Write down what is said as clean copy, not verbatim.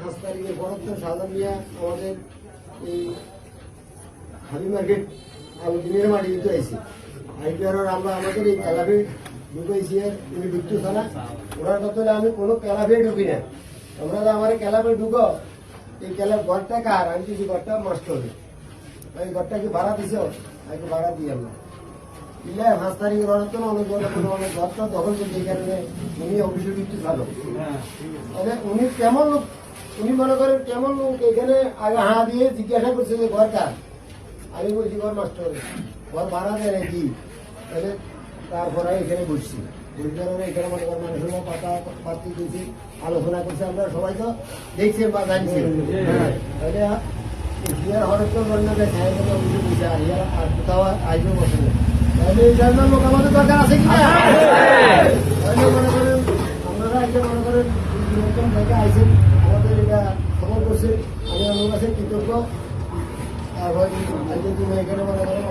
5 তারিখে বরাদ্দ সাধারণ নিয়ে আমাদের এই হাবি মার্কেট আলু দিনের মাটি দিতে আইসি আইপিআর আমরা আমাদের এই ক্যালাফে ঢুকেছি উনি ঢুকতে থানা ওনার কথা হলে আমি কোনো ক্যালাফে ঢুকি না। আমরা তো আমার ক্যালাফে ঢুকো এই ক্যালাপ ঘরটা কার আমি কিছু ঘরটা নষ্ট হবে এই ঘরটা কি ভাড়া দিছ আগে ভাড়া দিই আমরা ইলে 5 তারিখে বরাদ্দ না অনেক অনেক ঘরটা দখল করছে এই কারণে উনি অফিসে ঢুকতে থাকো মানে উনি কেমন লোক উনি মনে করেন কেমন লোক এখানে আগে হাঁ দিয়ে জিজ্ঞাসা করছে যে ঘর কার আমি বলছি ঘর নষ্ট হবে ঘর ভাড়া দেয় নাকি তাহলে তারপরে এখানে বসছি বসে এখানে মনে করেন মানুষের পাতা পাতি দিয়েছি আলোচনা করছি আমরা সবাই তো দেখছি বা জানছি তাহলে ইয়ার হঠাৎ বন্যাকে ছায়া করে অফিসে বসে আর কোথাও আসবে বসে না তাহলে এই ধরনের লোক আমাদের দরকার আছে কিনা তাহলে মনে করেন আপনারা এখানে মনে করেন এরকম থেকে আইসেন আমাদের এটা খবর করছে আমি আমার কাছে কৃতজ্ঞ আর আজকে তুমি এখানে মনে করেন